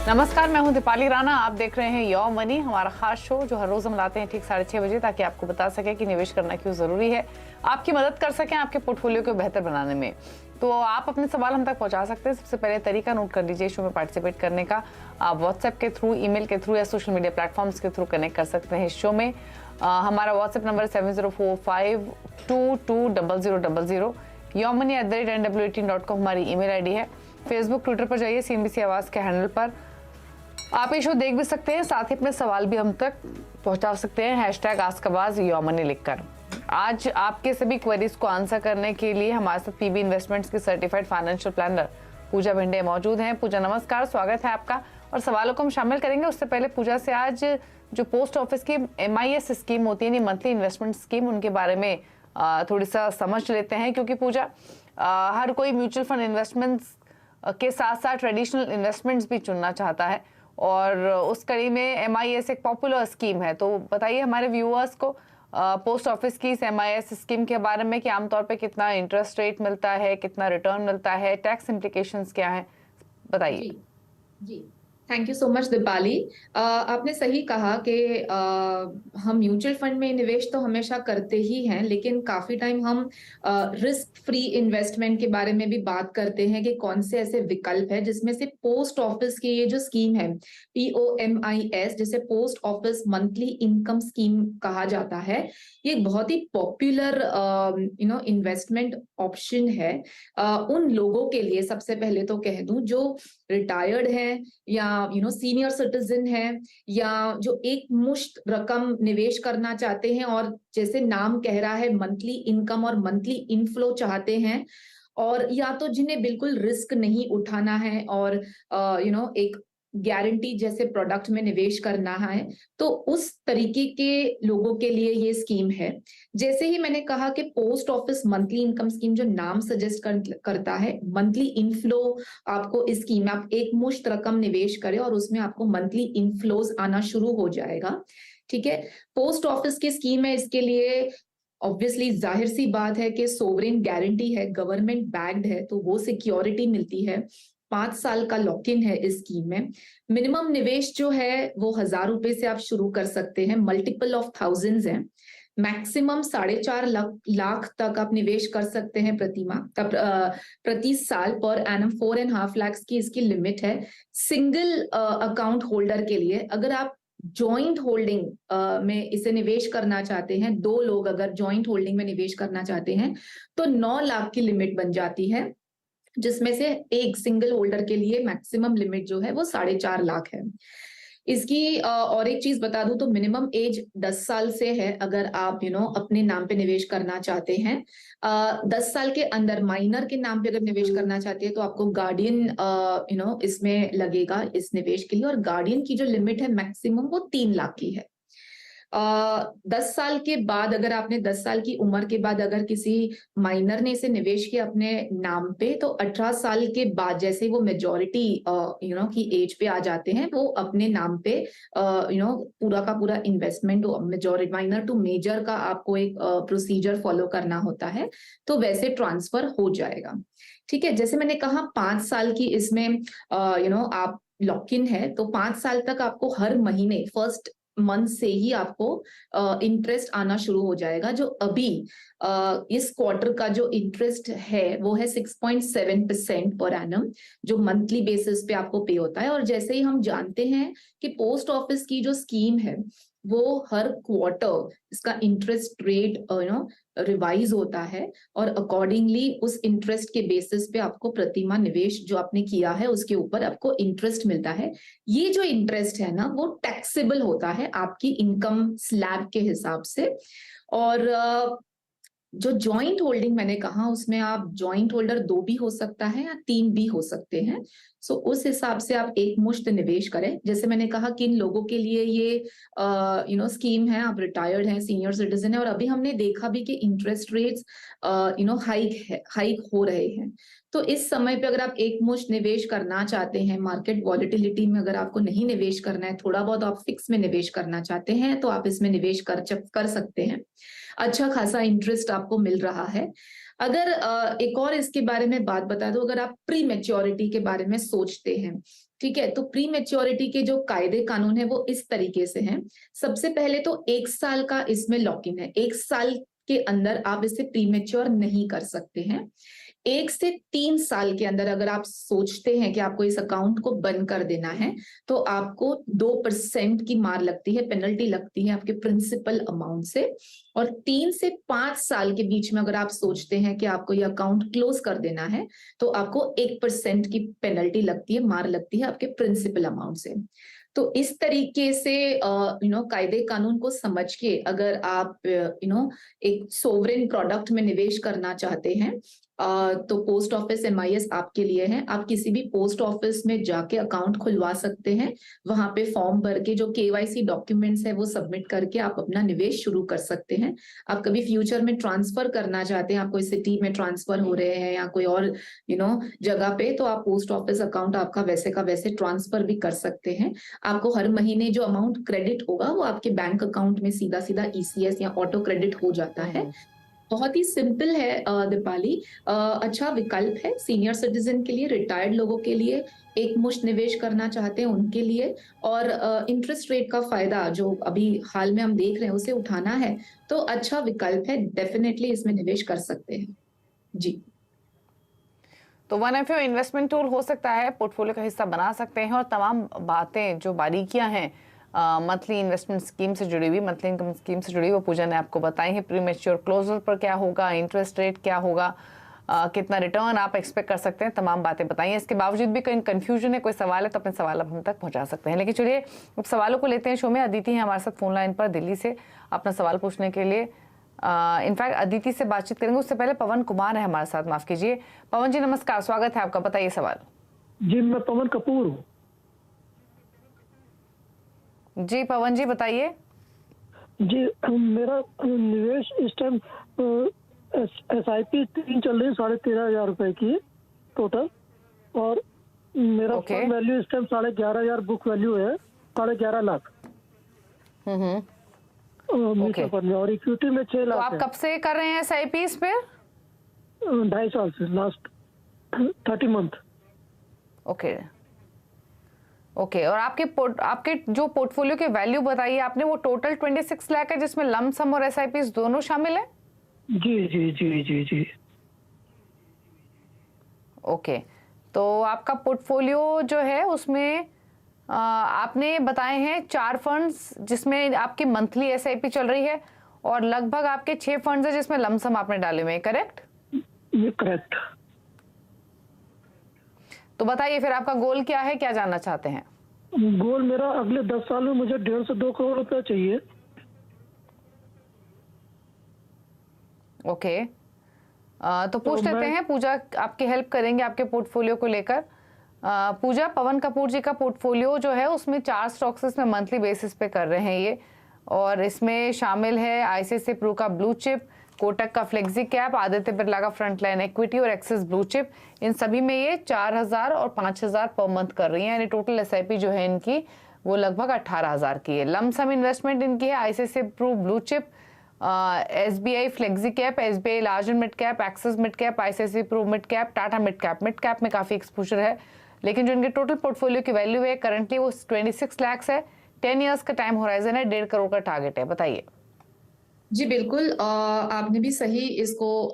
नमस्कार, मैं हूं दीपाली राणा। आप देख रहे हैं योर मनी, हमारा खास शो जो हर रोज हम लाते हैं ठीक 6:30 बजे, ताकि आपको बता सके कि निवेश करना क्यों जरूरी है, आपकी मदद कर सकें आपके पोर्टफोलियो को बेहतर बनाने में। तो आप अपने सवाल हम तक पहुंचा सकते हैं। सबसे पहले तरीका नोट कर लीजिए शो में पार्टिसिपेट करने का। आप व्हाट्सएप के थ्रू, ईमेल के थ्रू या सोशल मीडिया प्लेटफॉर्म्स के थ्रू कनेक्ट कर सकते हैं इस शो में। हमारा व्हाट्सएप नंबर 7045220000। yourmoney@nwat.com हमारी ईमेल आईडी है। फेसबुक, ट्विटर पर जाइए CNBC आवाज के हैंडल पर। आप ये शो देख भी सकते हैं, साथ ही अपने सवाल भी हम तक पहुंचा सकते हैं #आस्कआवाज योर मनी लिखकर। आज आपके सभी क्वेरीज को आंसर करने के लिए हमारे साथ PB इन्वेस्टमेंट्स की सर्टिफाइड फाइनेंशियल प्लानर पूजा भिंडे मौजूद हैं। पूजा नमस्कार, स्वागत है आपका। और सवालों को हम शामिल करेंगे उससे पहले पूजा से आज जो पोस्ट ऑफिस की MIS स्कीम होती है, मंथली इन्वेस्टमेंट स्कीम, उनके बारे में थोड़ी सा समझ लेते हैं। क्योंकि पूजा, हर कोई म्यूचुअल फंड इन्वेस्टमेंट्स के साथ साथ ट्रेडिशनल इन्वेस्टमेंट्स भी चुनना चाहता है, और उस कड़ी में MIS एक पॉपुलर स्कीम है। तो बताइए हमारे व्यूअर्स को पोस्ट ऑफिस की इस MIS स्कीम के बारे में कि आमतौर पे कितना इंटरेस्ट रेट मिलता है, कितना रिटर्न मिलता है, टैक्स इम्प्लीकेशंस क्या हैं, बताइए। जी जी, thank you so much Deepali. आपने सही कहा कि हम म्यूचुअल फंड में निवेश तो हमेशा करते ही हैं, लेकिन काफी टाइम हम रिस्क फ्री इन्वेस्टमेंट के बारे में भी बात करते हैं कि कौन से ऐसे विकल्प है, जिसमें से पोस्ट ऑफिस की ये जो स्कीम है POMIS, जिसे post office monthly income scheme कहा जाता है, ये एक बहुत ही पॉपुलर इन्वेस्टमेंट ऑप्शन है उन लोगों के लिए। सबसे पहले तो कह दूं जो रिटायर्ड हैं या सीनियर सिटीजन है, या जो एक मुश्त रकम निवेश करना चाहते हैं और जैसे नाम कह रहा है मंथली इनकम और मंथली इनफ्लो चाहते हैं, और या तो जिन्हें बिल्कुल रिस्क नहीं उठाना है और एक गारंटी जैसे प्रोडक्ट में निवेश करना है, तो उस तरीके के लोगों के लिए ये स्कीम है। जैसे ही मैंने कहा कि post office monthly income scheme, जो नाम सजेस्ट करता है, मंथली इनफ्लो आपको इस स्कीम में आप एक मुश्त रकम निवेश करें और उसमें आपको मंथली इनफ्लोज आना शुरू हो जाएगा। ठीक है, पोस्ट ऑफिस की स्कीम है, इसके लिए ऑब्वियसली जाहिर सी बात है कि सोवरेन गारंटी है, गवर्नमेंट बैक्ड है, तो वो सिक्योरिटी मिलती है। 5 साल का लॉक इन है इस स्कीम में। मिनिमम निवेश जो है वो 1000 रुपए से आप शुरू कर सकते हैं, मल्टीपल ऑफ थाउजेंड्स हैं। मैक्सिमम 4.5 लाख तक आप निवेश कर सकते हैं प्रति साल, पर एनम 4.5 लाख की इसकी लिमिट है। सिंगल अकाउंट होल्डर के लिए, अगर आप जॉइंट होल्डिंग में इसे निवेश करना चाहते हैं, 2 लोग अगर जॉइंट होल्डिंग में निवेश करना चाहते हैं, तो 9 लाख की लिमिट बन जाती है, जिसमें से एक सिंगल होल्डर के लिए मैक्सिमम लिमिट जो है वो 4.5 लाख है। इसकी और एक चीज बता दूं तो मिनिमम एज 10 साल से है अगर आप अपने नाम पे निवेश करना चाहते हैं। 10 साल के अंदर माइनर के नाम पे अगर निवेश करना चाहते हैं तो आपको गार्डियन इसमें लगेगा इस निवेश के लिए, और गार्डियन की जो लिमिट है मैक्सिमम वो 3 लाख की है। 10 साल के बाद, अगर आपने 10 साल की उम्र के बाद अगर किसी माइनर ने इसे निवेश किया अपने नाम पे, तो 18 साल के बाद जैसे वो मेजॉरिटी की एज पे आ जाते हैं, वो अपने नाम पे पूरा का पूरा investment, majority minor to major का आपको एक प्रोसीजर फॉलो करना होता है, तो वैसे ट्रांसफर हो जाएगा। ठीक है, जैसे मैंने कहा 5 साल की इसमें आप लॉक इन है, तो 5 साल तक आपको हर महीने फर्स्ट मंथ से ही आपको इंटरेस्ट आना शुरू हो जाएगा। जो अभी इस क्वार्टर का जो इंटरेस्ट है वो है 6.7% पर एनम, जो मंथली बेसिस पे आपको पे होता है। और जैसे ही हम जानते हैं कि पोस्ट ऑफिस की जो स्कीम है वो हर क्वार्टर इसका इंटरेस्ट रेट रिवाइज होता है, और अकॉर्डिंगली उस इंटरेस्ट के बेसिस पे आपको प्रतिमाह निवेश जो आपने किया है उसके ऊपर आपको इंटरेस्ट मिलता है। ये जो इंटरेस्ट है ना वो टैक्सेबल होता है आपकी इनकम स्लैब के हिसाब से। और जो जॉइंट होल्डिंग मैंने कहा, उसमें आप जॉइंट होल्डर 2 भी हो सकता है या 3 भी हो सकते हैं। सो उस हिसाब से आप एक मुश्त निवेश करें। जैसे मैंने कहा किन लोगों के लिए ये स्कीम है, आप रिटायर्ड हैं, सीनियर सिटीजन है, और अभी हमने देखा भी कि इंटरेस्ट रेट्स हाइक हो रहे हैं। तो इस समय पे अगर आप एक मुश्त निवेश करना चाहते हैं, मार्केट वॉलिटिलिटी में अगर आपको नहीं निवेश करना है, थोड़ा बहुत आप फिक्स में निवेश करना चाहते हैं, तो आप इसमें निवेश कर सकते हैं। अच्छा खासा इंटरेस्ट आपको मिल रहा है। अगर एक और इसके बारे में बात बता दूं, अगर आप प्री मेच्योरिटी के बारे में सोचते हैं, ठीक है, तो प्री मेच्योरिटी के जो कायदे कानून है वो इस तरीके से हैं। सबसे पहले तो 1 साल का इसमें लॉक इन है, 1 साल के अंदर आप इसे प्री मेच्योर नहीं कर सकते हैं। 1 से 3 साल के अंदर अगर आप सोचते हैं कि आपको इस अकाउंट को बंद कर देना है, तो आपको 2% की मार लगती है, पेनल्टी लगती है आपके प्रिंसिपल अमाउंट से। और 3 से 5 साल के बीच में अगर आप सोचते हैं कि आपको ये अकाउंट क्लोज कर देना है, तो आपको 1% की पेनल्टी लगती है, मार लगती है आपके प्रिंसिपल अमाउंट से। तो इस तरीके से कायदे कानून को समझ के अगर आप एक सोवरेन प्रोडक्ट में निवेश करना चाहते हैं, तो पोस्ट ऑफिस MIS आपके लिए है। आप किसी भी पोस्ट ऑफिस में जाके अकाउंट खुलवा सकते हैं, वहां पे फॉर्म भर के जो KYC डॉक्यूमेंट्स है वो सबमिट करके आप अपना निवेश शुरू कर सकते हैं। आप कभी फ्यूचर में ट्रांसफर करना चाहते हैं, आप कोई सिटी में ट्रांसफर हो रहे हैं या कोई और जगह पे, तो आप पोस्ट ऑफिस अकाउंट आपका वैसे का वैसे ट्रांसफर भी कर सकते हैं। आपको हर महीने जो अमाउंट क्रेडिट होगा वो आपके बैंक अकाउंट में सीधा सीधा ECS या ऑटो क्रेडिट हो जाता है। बहुत ही सिंपल है दीपाली, अच्छा विकल्प है सीनियर सिटीजन के लिए, रिटायर्ड लोगों के लिए, एक मुश्त निवेश करना चाहते हैं उनके लिए, और इंटरेस्ट रेट का फायदा जो अभी हाल में हम देख रहे हैं उसे उठाना है, तो अच्छा विकल्प है, डेफिनेटली इसमें निवेश कर सकते हैं जी। तो one of your investment tool हो सकता है, पोर्टफोलियो का हिस्सा बना सकते हैं, और तमाम बातें जो बारीकियां हैं मंथली इन्वेस्टमेंट स्कीम से जुड़ी हुई, मंथली इनकम स्कीम से जुड़ी हुई, वो पूजा ने आपको बताई है। प्री मेच्योर क्लोजर पर क्या होगा, इंटरेस्ट रेट क्या होगा, कितना रिटर्न आप एक्सपेक्ट कर सकते हैं, तमाम बातें बताई हैं। इसके बावजूद भी कहीं कंफ्यूजन है, कोई सवाल है, तो अपने सवाल आप हम तक पहुंचा सकते हैं। लेकिन चलिए अब सवालों को लेते हैं शो में। अदिति है हमारे साथ फोन लाइन पर दिल्ली से अपना सवाल पूछने के लिए। इनफैक्ट अदिति से बातचीत करेंगे, उससे पहले पवन कुमार है हमारे साथ, माफ कीजिए। पवन जी नमस्कार, स्वागत है आपका, बताइए सवाल। जी मैं पवन कपूर हूँ। जी पवन जी बताइए। जी मेरा निवेश इस टाइम SIP 3 चल रही है, 13,500 रुपए की टोटल, और मेरा फंड वैल्यू इस टाइम 11,500 बुक वैल्यू है, 11.5 लाख म्यूचुअल फंड में, और इक्विटी में 6 लाख। तो आप कब से कर रहे हैं SIP इस पे? 2.5 साल से, लास्ट 30 मंथ। ओके और आपके जो पोर्टफोलियो के वैल्यू बताइए आपने, वो टोटल 26 लाख है, जिसमें लमसम और SIP दोनों शामिल है? जी जी जी जी जी। ओके, तो आपका पोर्टफोलियो जो है उसमें आपने बताए हैं 4 फंड्स जिसमें आपकी मंथली SIP चल रही है, और लगभग आपके 6 फंड्स है जिसमें लमसम आपने डाले हुए हैं, करेक्ट? ये करेक्ट। तो बताइए फिर आपका गोल क्या है, क्या जानना चाहते हैं? गोल मेरा अगले 10 साल में मुझे 1.5 से 2 करोड़ रुपया चाहिए। ओके, तो पूछ लेते हैं, पूजा आपकी हेल्प करेंगे आपके पोर्टफोलियो को लेकर। पूजा, पवन कपूर जी का पोर्टफोलियो जो है उसमें 4 स्टॉक्स इसमें मंथली बेसिस पे कर रहे हैं ये, और इसमें शामिल है ICICI प्रू का ब्लू चिप, कोटक का फ्लेक्सी कैप, आदित्य बिरला का फ्रंटलाइन इक्विटी और एक्सिस ब्लू चिप। इन सभी में ये 4,000 और 5,000 पर मंथ कर रही हैं, यानी टोटल SIP जो है इनकी वो लगभग 18,000 की है। लमसम इन्वेस्टमेंट इनकी है ICICI Pru blue chip, SBI flexi cap, SBI large and mid cap, Axis mid cap, ICICI Pru mid cap, Tata mid cap में काफी एक्सपोजर है। लेकिन जो इनके टोटल पोर्टफोलियो की वैल्यू है करंटली वो 26 लाख है, 10 इयर्स का टाइम होराइजन है, 1.5 करोड़ का टारगेट है। बताइए। जी बिल्कुल, आपने भी सही इसको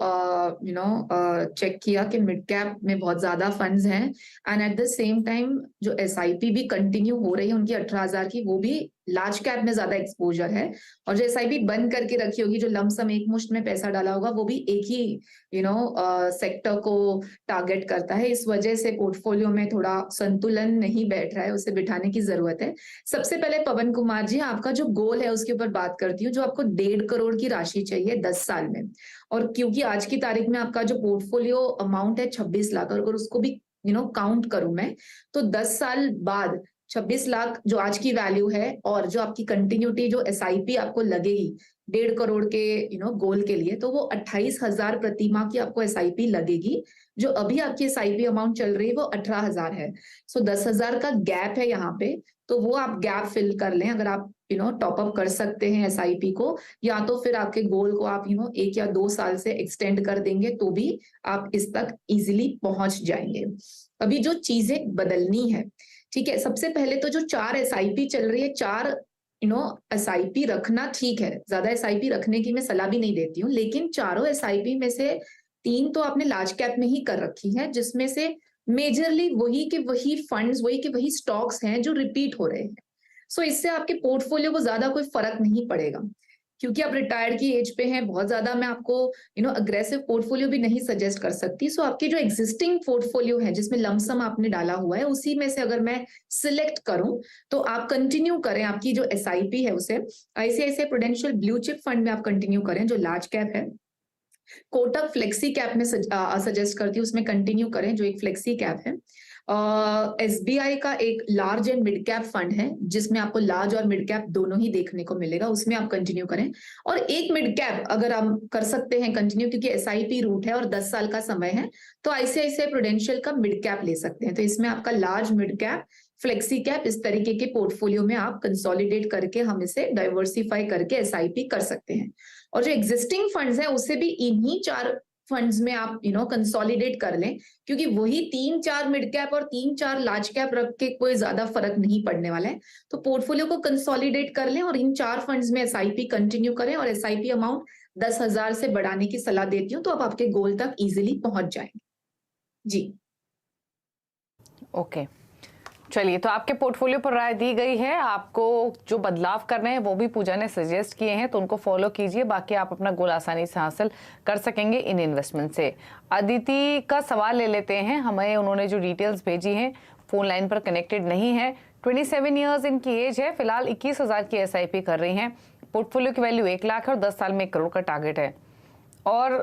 चेक किया कि मिड कैप में बहुत ज्यादा फंड्स हैं, and at the same time जो SIP भी कंटिन्यू हो रही है उनकी 18,000 की, वो भी लार्ज कैप में ज्यादा एक्सपोजर है। और जो SIP बंद करके रखी होगी, जो लमसम एक मुश्त में पैसा डाला होगा, वो भी एक ही सेक्टर को टारगेट करता है। इस वजह से पोर्टफोलियो में थोड़ा संतुलन नहीं बैठ रहा है, उसे बिठाने की जरूरत है। सबसे पहले पवन कुमार जी, आपका जो गोल है उसके ऊपर बात करती हूँ। जो आपको 1.5 करोड़ की राशि चाहिए 10 साल में, और क्योंकि आज की तारीख में आपका जो पोर्टफोलियो अमाउंट है 26 लाख, और अगर उसको भी काउंट करूं मैं, तो 10 साल बाद 26 लाख जो आज की वैल्यू है, और जो आपकी कंटिन्यूटी जो एसआईपी आपको लगेगी 1.5 करोड़ के गोल के लिए, तो वो 28,000 प्रति माह की आपको एसआईपी लगेगी। जो अभी आपकी एसआईपी अमाउंट चल रही है वो 18,000 है। सो 10,000 का गैप है यहाँ पे, तो वो आप गैप फिल कर लें अगर आप टॉप अप कर सकते हैं एसआईपी को, या तो फिर आपके गोल को आप 1 या 2 साल से एक्सटेंड कर देंगे तो भी आप इस तक इजिली पहुंच जाएंगे। अभी जो चीजें बदलनी है, ठीक है, सबसे पहले तो जो 4 एसआईपी चल रही है, 4 एसआईपी रखना ठीक है, ज्यादा एसआईपी रखने की मैं सलाह भी नहीं देती हूँ, लेकिन चारों एसआईपी में से 3 तो आपने लार्ज कैप में ही कर रखी है, जिसमें से मेजरली वही के वही फंड्स, वही के वही स्टॉक्स हैं जो रिपीट हो रहे हैं। सो इससे आपके पोर्टफोलियो को ज्यादा कोई फर्क नहीं पड़ेगा, क्योंकि आप रिटायर्ड की एज पे हैं, बहुत ज्यादा मैं आपको अग्रेसिव पोर्टफोलियो भी नहीं सजेस्ट कर सकती। सो आपकी जो एग्जिस्टिंग पोर्टफोलियो है जिसमें लमसम आपने डाला हुआ है, उसी में से अगर मैं सिलेक्ट करूं तो आप कंटिन्यू करें, आपकी जो एसआईपी है उसे ICICI prudential blue chip fund में आप कंटिन्यू करें जो लार्ज कैप है। कोटक फ्लेक्सी कैप में सजेस्ट करती हूँ, उसमें कंटिन्यू करें जो एक फ्लेक्सी कैप है। एसबीआई का एक large and mid cap fund है जिसमें आपको लार्ज और मिड कैप दोनों ही देखने को मिलेगा, उसमें आप कंटिन्यू करें। और एक मिड कैप अगर आप कर सकते हैं कंटिन्यू, क्योंकि एसआईपी रूट है और 10 साल का समय है, तो आईसीआईसीआई प्रूडेंशियल का मिड कैप ले सकते हैं। तो इसमें आपका large, mid cap, flexi cap, इस तरीके के पोर्टफोलियो में आप कंसोलिडेट करके हम इसे डाइवर्सिफाई करके एसआईपी कर सकते हैं। और जो एग्जिस्टिंग फंड्स हैं उसे भी इन्हीं 4 फंड्स में आप कंसोलिडेट कर लें, क्योंकि वही 3-4 मिड कैप और 3-4 लार्ज कैप रख के कोई ज्यादा फर्क नहीं पड़ने वाला है। तो पोर्टफोलियो को कंसोलिडेट कर लें और इन 4 फंड्स में एसआईपी कंटिन्यू करें, और एसआईपी अमाउंट 10,000 से बढ़ाने की सलाह देती हूँ, तो आप आपके गोल तक इजिली पहुंच जाएंगे। जी ओके, चलिए, तो आपके पोर्टफोलियो पर राय दी गई है। आपको जो बदलाव करने हैं वो भी पूजा ने सजेस्ट किए हैं, तो उनको फॉलो कीजिए, बाकी आप अपना गोल आसानी से हासिल कर सकेंगे इन इन्वेस्टमेंट से। अदिति का सवाल ले लेते हैं, हमें उन्होंने जो डिटेल्स भेजी हैं फोन लाइन पर कनेक्टेड नहीं है। 27 ईयर्स इनकी एज है, फिलहाल 21,000 की एसआईपी कर रही हैं, पोर्टफोलियो की वैल्यू 1 लाख है और 10 साल में 1 करोड़ का टारगेट है। और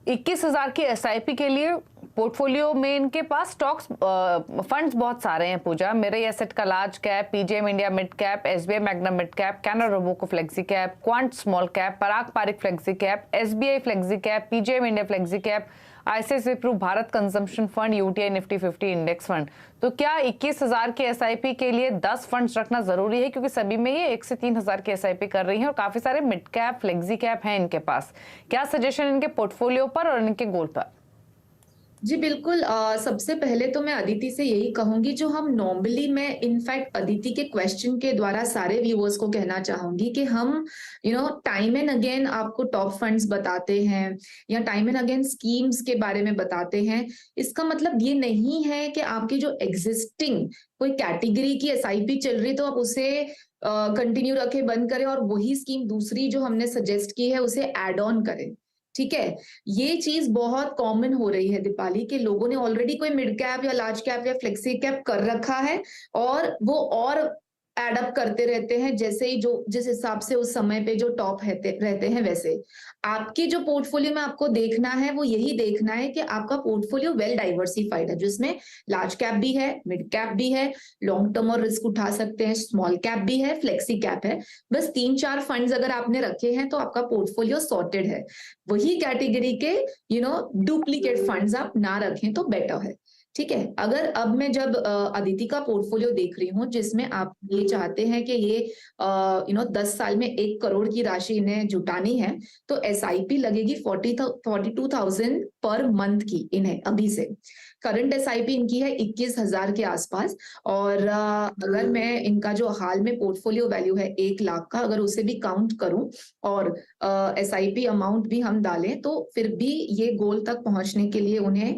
21,000 की एसआईपी के लिए पोर्टफोलियो में इनके पास स्टॉक्स फंड्स बहुत सारे हैं पूजा। मेरे एसेट का large cap, PGIM India mid cap, SBI Magnum mid cap, Canara Robeco flexi cap, Quant small cap, Parag Parikh flexi cap, SBI flexi cap, PGIM India flexi cap, ICICI Pru Bharat consumption fund, UTI Nifty 50 index fund. तो क्या 21,000 की SIP के लिए 10 funds रखना जरूरी है, क्योंकि सभी में ये 1 से 3,000 की एसआईपी कर रही हैं और काफी सारे मिड कैप, फ्लेक्सी कैप हैं इनके पास। क्या सजेशन इनके पोर्टफोलियो पर और इनके गोल पर? जी बिल्कुल, सबसे पहले तो मैं अदिति से यही कहूंगी, जो हम नॉर्मली, मैं इनफैक्ट अदिति के क्वेश्चन के द्वारा सारे व्यूअर्स को कहना चाहूंगी कि हम टाइम एंड अगेन आपको टॉप फंड्स बताते हैं या टाइम एंड अगेन स्कीम्स के बारे में बताते हैं। इसका मतलब ये नहीं है कि आपकी जो एग्जिस्टिंग कोई कैटेगरी की एसआईपी चल रही तो आप उसे कंटिन्यू रखें, बंद करें, और वही स्कीम दूसरी जो हमने सजेस्ट की है उसे एड ऑन करें। ठीक है, ये चीज बहुत कॉमन हो रही है दीपाली, के लोगों ने ऑलरेडी कोई मिड कैप या लार्ज कैप या फ्लेक्सी कैप कर रखा है और वो और एडअप करते रहते हैं, जैसे ही जो जिस हिसाब से उस समय पे जो टॉप रहते हैं वैसे। आपकी जो पोर्टफोलियो में आपको देखना है वो यही देखना है कि आपका पोर्टफोलियो वेल डाइवर्सिफाइड है, जिसमें लार्ज कैप भी है, मिड कैप भी है, लॉन्ग टर्म और रिस्क उठा सकते हैं, स्मॉल कैप भी है, फ्लेक्सी कैप है। बस 3-4 फंड्स अगर आपने रखे हैं तो आपका पोर्टफोलियो सॉर्टेड है। वही कैटेगरी के डुप्लीकेट फंड्स आप ना रखें तो बेटर है। ठीक है, अगर अब मैं जब अदिति का पोर्टफोलियो देख रही हूँ जिसमें आप ये चाहते हैं कि ये 10 साल में 1 करोड़ की राशि इन्हें जुटानी है, तो एसआईपी लगेगी 42,000 पर मंथ की इन्हें अभी से। करंट एसआईपी इनकी है 21,000 के आसपास, और अगर मैं इनका जो हाल में पोर्टफोलियो वैल्यू है 1 लाख का, अगर उसे भी काउंट करूं और एसआईपी अमाउंट भी हम डालें, तो फिर भी ये गोल तक पहुंचने के लिए उन्हें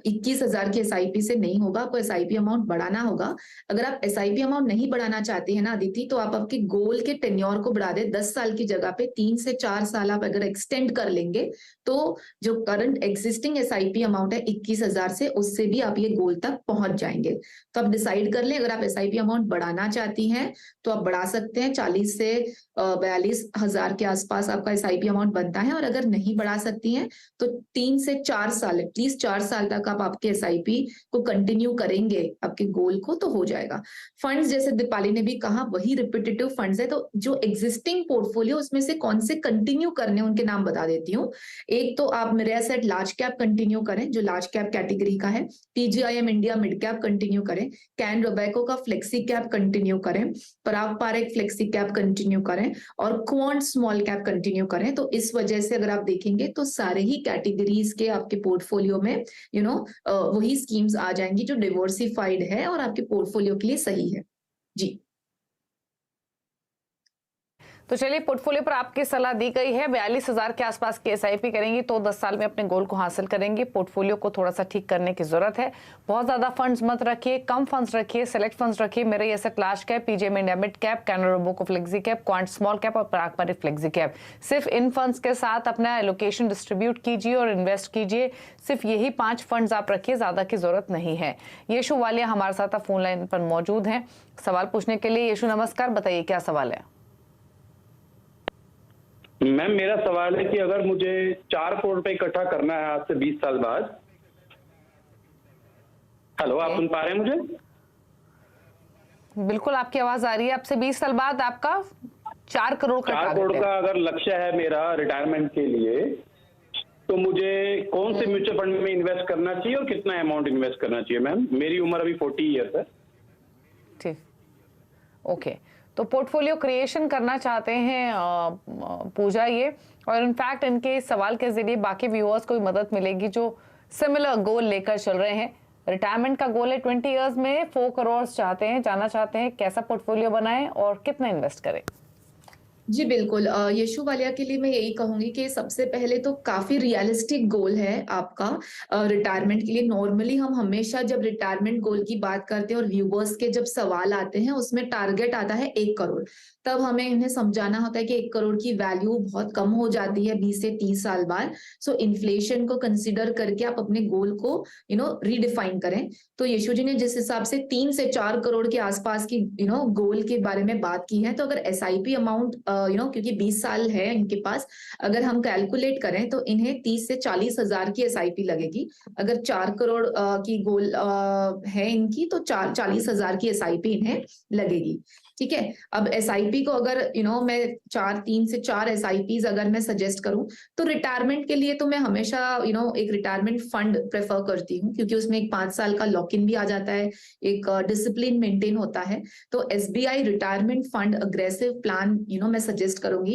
21,000 की एसआईपी से नहीं होगा, आपको एसआईपी अमाउंट बढ़ाना होगा। अगर आप एसआईपी अमाउंट नहीं बढ़ाना चाहती है ना अदिति, तो आप आपके गोल के टेन्योर को बढ़ा दे, 10 साल की जगह पे 3 से 4 साल आप अगर एक्सटेंड कर लेंगे, तो जो करंट एग्जिस्टिंग एसआईपी अमाउंट है 21,000 से, उससे भी आप ये गोल तक पहुंच जाएंगे। तो आप डिसाइड कर लें, अगर आप एसआईपी अमाउंट बढ़ाना चाहती हैं तो आप बढ़ा सकते हैं। 40 से 42,000 के आसपास आपका एसआईपी अमाउंट बनता है। और अगर नहीं बढ़ा सकती हैं तो 3 से 4 साल, एटलीस्ट 4 साल तक आप आपके एसआईपी को कंटिन्यू करेंगे आपके गोल को, तो हो जाएगा। फंड्स जैसे दीपाली ने भी कहा वही रिपीटेटिव फंड्स है, तो जो एग्जिस्टिंग पोर्टफोलियो उसमें से कौन से कंटिन्यू करने उनके नाम बता देती हूँ। एक तो आप मेरे सेट लार्ज कैप कंटिन्यू करें जो लार्ज कैप कैटेगरी का है, PGIM India mid cap continue करें, कैन रोबेको का फ्लेक्सी कैप कंटिन्यू करें, पराग पारेख फ्लेक्सी कैप कंटिन्यू करें और क्वांट स्मॉल कैप कंटिन्यू करें। तो इस वजह से अगर आप देखेंगे तो सारे ही कैटेगरीज के आपके पोर्टफोलियो में वही स्कीम्स आ जाएंगी जो डिवर्सिफाइड है और आपके पोर्टफोलियो के लिए सही है। जी, तो चलिए, पोर्टफोलियो पर आपकी सलाह दी गई है। 42,000 के आसपास की एसआईपी करेंगी तो 10 साल में अपने गोल को हासिल करेंगे। पोर्टफोलियो को थोड़ा सा ठीक करने की जरूरत है। बहुत ज्यादा फंड्स मत रखिए, कम फंड्स रखिए, सेलेक्ट फंड्स रखिए। मेरे asset large cap, PGIM India mid cap, Canara Robeco flexi cap, Quant small cap और पराग पारेख फ्लेक्सी कैप। सिर्फ इन फंड्स के साथ अपना एलोकेशन डिस्ट्रीब्यूट कीजिए और इन्वेस्ट कीजिए। सिर्फ यही 5 फंड्स आप रखिए, ज्यादा की जरूरत नहीं है। यशु वालिया हमारे साथ फोन लाइन पर मौजूद हैं सवाल पूछने के लिए। यशु नमस्कार, बताइए क्या सवाल है। मैम, मेरा सवाल है कि अगर मुझे 4 करोड़ रुपए इकट्ठा करना है आज से 20 साल बाद। हेलो, आप सुन पा रहे हैं मुझे? बिल्कुल, आपकी आवाज आ रही है। आपसे 20 साल बाद आपका 4 करोड़ का 4 करोड़ का अगर लक्ष्य है मेरा रिटायरमेंट के लिए, तो मुझे कौन से म्यूचुअल फंड में इन्वेस्ट करना चाहिए और कितना अमाउंट इन्वेस्ट करना चाहिए? मैम, मेरी उम्र अभी 40 ईयर्स है। ठीक, ओके। तो पोर्टफोलियो क्रिएशन करना चाहते हैं पूजा ये, और इनफैक्ट इनके सवाल के जरिए बाकी व्यूअर्स को भी मदद मिलेगी जो सिमिलर गोल लेकर चल रहे हैं। रिटायरमेंट का गोल है 20 इयर्स में 4 करोड़ चाहते हैं, जानना चाहते हैं कैसा पोर्टफोलियो बनाएं और कितना इन्वेस्ट करें। जी बिल्कुल, यशु वालिया के लिए मैं यही कहूंगी कि सबसे पहले तो काफी रियलिस्टिक गोल है आपका रिटायरमेंट के लिए। नॉर्मली हम हमेशा जब रिटायरमेंट गोल की बात करते हैं और व्यूवर्स के जब सवाल आते हैं उसमें टारगेट आता है 1 करोड़। तब हमें इन्हें समझाना होता है कि 1 करोड़ की वैल्यू बहुत कम हो जाती है 20 से 30 साल बाद। सो इन्फ्लेशन को कंसिडर करके आप अपने गोल को रीडिफाइन करें। तो यशु जी ने जिस हिसाब से 3 से 4 करोड़ के आसपास की गोल के बारे में बात की है, तो अगर एसआईपी अमाउंट क्योंकि 20 साल है इनके पास, अगर हम कैलकुलेट करें तो इन्हें 30 से 40,000 की एसआईपी लगेगी। अगर 4 करोड़ की गोल है इनकी, तो 40,000 की एसआईपी इन्हें लगेगी। ठीक है। अब एसआईपी को अगर मैं 3 से 4 एसआईपीज अगर मैं सजेस्ट करूं, तो रिटायरमेंट के लिए तो मैं हमेशा एक रिटायरमेंट फंड प्रेफर करती हूँ, क्योंकि उसमें एक 5 साल का लॉक इन भी आ जाता है, एक डिसिप्लिन मेंटेन होता है। तो SBI retirement fund aggressive plan मैं सजेस्ट करूंगी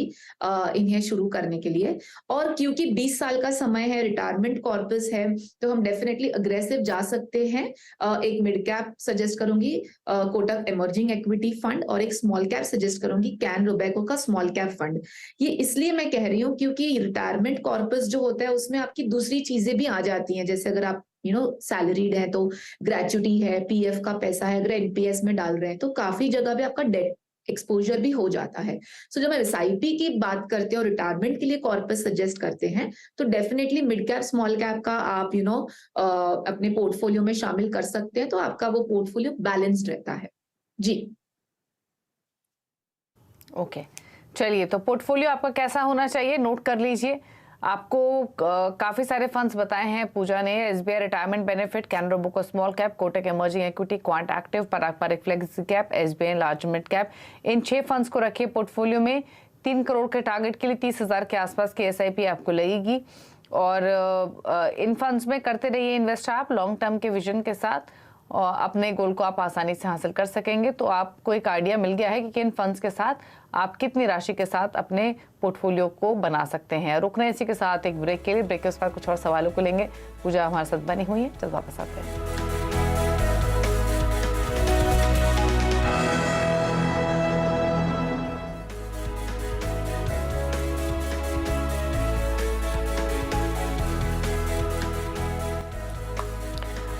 इन्हें शुरू करने के लिए। और क्योंकि 20 साल का समय है, रिटायरमेंट कॉर्पस है, तो हम डेफिनेटली अग्रेसिव जा सकते हैं। एक मिड कैप सजेस्ट करूंगी, कोटक इमर्जिंग इक्विटी फंड, और एक स्मॉल कैप सजेस्ट करूंगी, कैन रोबेको का स्मॉल कैप फंड। ये इसलिए मैं कह रही हूँ क्योंकि रिटायरमेंट कॉर्पस जो होता है उसमें आपकी दूसरी चीजें भी आ जाती हैं। जैसे अगर आप सैलरीड है तो ग्रेचुटी है, पीएफ का पैसा है, अगर एनपीएस में डाल रहे हैं तो काफी जगह पे आपका डेट एक्सपोजर भी हो जाता है। सो जब हम एसआईपी की बात करते हैं और रिटायरमेंट के लिए कॉर्पस सजेस्ट करते हैं, तो definitely mid cap small cap का आप अपने पोर्टफोलियो में शामिल कर सकते हैं, तो आपका वो पोर्टफोलियो बैलेंस्ड रहता है। जी, ओके। चलिए, तो पोर्टफोलियो आपका कैसा होना चाहिए नोट कर लीजिए। आपको काफी सारे फंड्स बताए हैं पूजा ने। SBI retirement benefit, Canara Robeco small cap, Kotak emerging equity, Quant active, Parag Parekh flexi cap, SBI large mid cap. इन 6 फंड्स को रखिए पोर्टफोलियो में। 3 करोड़ के टारगेट के लिए 30,000 के आसपास की एसआईपी आपको लगेगी। और इन फंड्स में करते रहिए इन्वेस्ट आप लॉन्ग टर्म के विजन के साथ, और अपने गोल को आप आसानी से हासिल कर सकेंगे। तो आपको एक आइडिया मिल गया है कि किन फंड्स के साथ आप कितनी राशि के साथ अपने पोर्टफोलियो को बना सकते हैं। रुक रहे हैं इसी के साथ एक ब्रेक के लिए। ब्रेक के उस पर कुछ और सवालों को लेंगे। पूजा हमारे साथ बनी हुई है, चल वापस आते हैं।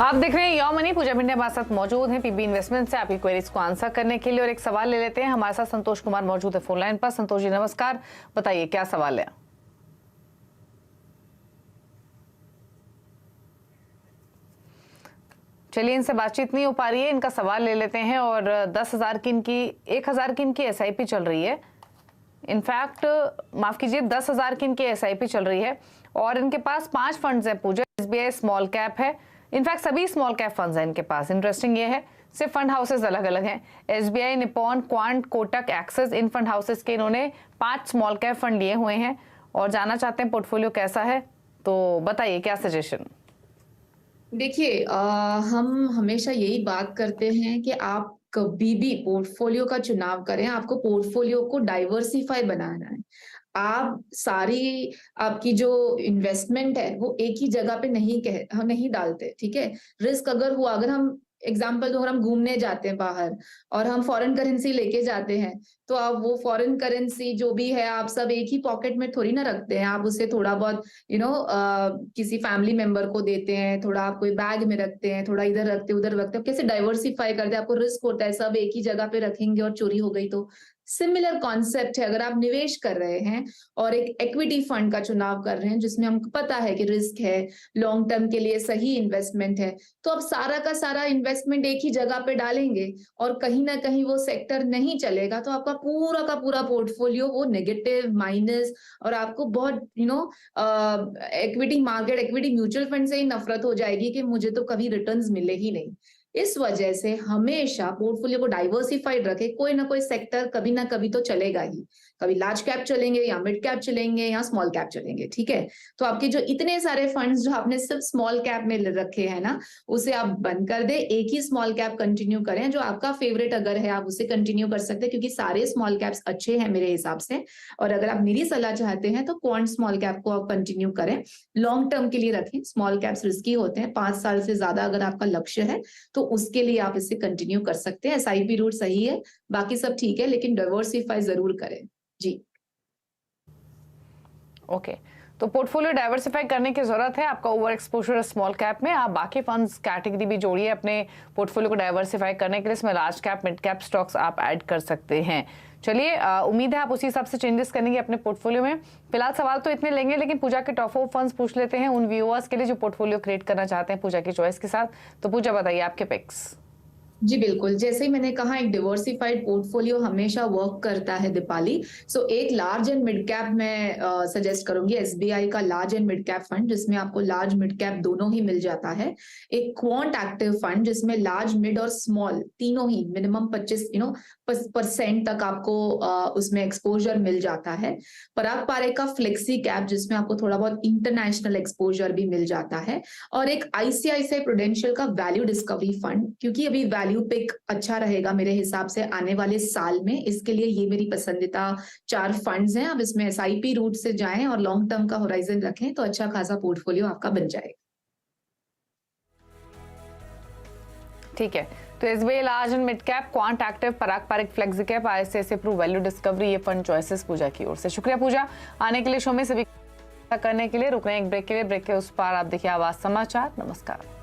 आप देख रहे हैं योर मनी। पूजा भिंडे हमारे साथ मौजूद हैं पीबी इन्वेस्टमेंट से आपकी क्वेरीज को आंसर करने के लिए। और एक सवाल ले लेते हैं। हमारे साथ संतोष कुमार मौजूद है फोन लाइन पर। संतोष जी नमस्कार, बताइए क्या सवाल है। चलिए, इनसे बातचीत नहीं हो पा रही है, इनका सवाल ले लेते हैं। और 10,000 की इनकी 1,000 की इनकी SIP चल रही है। इनफैक्ट माफ कीजिए, 10,000 की इनकी SIP चल रही है और इनके पास 5 फंड्स हैं पूजा। SBI स्मॉल कैप है, इनफैक्ट सभी स्मॉल कैप फंड्स हैं इनके पास। इंटरेस्टिंग ये है, सिर्फ फंड हाउसेस अलग अलग हैं। SBI, Nippon, Quant, Kotak, Axis, इन फंड हाउसेस के इन्होंने 5 स्मॉल कैप फंड लिए हुए हैं और जानना चाहते हैं पोर्टफोलियो कैसा है। तो बताइए क्या सजेशन। देखिए, हम हमेशा यही बात करते हैं कि आप कभी भी पोर्टफोलियो का चुनाव करें, आपको पोर्टफोलियो को डाइवर्सिफाई बनाना है। आप सारी आपकी जो इन्वेस्टमेंट है वो एक ही जगह पे नहीं डालते, ठीक है। रिस्क अगर हुआ, अगर हम एग्जाम्पल दो, अगर हम घूमने जाते हैं बाहर और हम फॉरेन करेंसी लेके जाते हैं, तो आप वो फॉरेन करेंसी जो भी है आप सब एक ही पॉकेट में थोड़ी ना रखते हैं। आप उसे थोड़ा बहुत किसी फैमिली मेंबर को देते हैं, थोड़ा आप कोई बैग में रखते हैं, थोड़ा इधर रखते उधर रखते हैं। कैसे डाइवर्सिफाई करते हैं, आपको रिस्क होता है, सब एक ही जगह पे रखेंगे और चोरी हो गई तो। सिमिलर कॉन्सेप्ट है, अगर आप निवेश कर रहे हैं और एक इक्विटी फंड का चुनाव कर रहे हैं जिसमें हमको पता है कि रिस्क है, लॉन्ग टर्म के लिए सही इन्वेस्टमेंट है, तो आप सारा का सारा इन्वेस्टमेंट एक ही जगह पे डालेंगे और कहीं ना कहीं वो सेक्टर नहीं चलेगा तो आपका पूरा का पूरा पोर्टफोलियो वो नेगेटिव, माइनस, और आपको बहुत equity market, equity mutual fund से ही नफरत हो जाएगी कि मुझे तो कभी रिटर्न्स मिले ही नहीं। इस वजह से हमेशा पोर्टफोलियो को डाइवर्सिफाइड रखे, कोई ना कोई सेक्टर कभी ना कभी तो चलेगा ही। कभी लार्ज कैप चलेंगे या मिड कैप चलेंगे या स्मॉल कैप चलेंगे, ठीक है। तो आपके जो इतने सारे फंड्स जो आपने सिर्फ स्मॉल कैप में रखे हैं ना, उसे आप बंद कर दे, एक ही स्मॉल कैप कंटिन्यू करें। जो आपका फेवरेट अगर है आप उसे कंटिन्यू कर सकते हैं, क्योंकि सारे स्मॉल कैप्स अच्छे हैं मेरे हिसाब से। और अगर आप मेरी सलाह चाहते हैं तो क्वांट स्मॉल कैप को आप कंटिन्यू करें, लॉन्ग टर्म के लिए रखें। स्मॉल कैप्स रिस्की होते हैं, 5 साल से ज्यादा अगर आपका लक्ष्य है तो उसके लिए आप इसे कंटिन्यू कर सकते हैं। SIP रूट सही है, बाकी सब ठीक है, लेकिन डाइवर्सिफाई जरूर करें जी। ओके, तो पोर्टफोलियो डाइवर्सिफाई करने की जरूरत है। आपका ओवर एक्सपोजर स्मॉल कैप में, आप बाकी फंड्स कैटेगरी भी जोड़िए अपने पोर्टफोलियो को डाइवर्सिफाई करने के लिए। इसमें large cap, mid cap stocks आप ऐड कर सकते हैं। चलिए, उम्मीद है आप उसी हिसाब से चेंजेस करेंगे अपने पोर्टफोलियो में। फिलहाल सवाल तो इतने लेंगे, लेकिन पूजा के टॉप 4 फंड्स पूछ लेते हैं उन व्यूअर्स के लिए जो पोर्टफोलियो क्रिएट करना चाहते हैं पूजा की चॉइस के साथ। तो पूजा बताइए आपके पिक्स। जी बिल्कुल, जैसे ही मैंने कहा एक डिवर्सिफाइड पोर्टफोलियो हमेशा वर्क करता है दीपाली। सो एक लार्ज एंड मिड कैप में सजेस्ट करूंगी SBI का large and mid cap fund, जिसमें आपको लार्ज मिड कैप दोनों ही मिल जाता है। एक क्वांट एक्टिव फंड जिसमें लार्ज, मिड और स्मॉल तीनों ही मिनिमम 25% तक आपको उसमें एक्सपोजर मिल जाता है। पराग पारेख का फ्लेक्सी कैप जिसमें आपको थोड़ा बहुत इंटरनेशनल एक्सपोजर भी मिल जाता है। और एक ICICI प्रूडेंशियल का वैल्यू डिस्कवरी फंड, क्योंकि अभी वैल्यू पिक अच्छा रहेगा मेरे हिसाब से आने वाले साल में, इसके लिए ये मेरी पसंदीदा 4 फंड्स हैं। अब इसमें SIP रूट से जाएं और लॉन्ग टर्म का होराइजन रखें तो अच्छा खासा पोर्टफोलियो आपका बन जाएगा। ठीक है, तो SBI large and mid cap, quant active, Parag Parekh flexi cap, ICICI Pru value discovery, ये फंड चॉइसेस पूजा की ओर से। शुक्रिया पूजा आने के लिए शो में सभी करने के लिए। रुक रहे हैं एक ब्रेक के लिए, ब्रेक के उस पार आप देखिए आवाज समाचार। नमस्कार।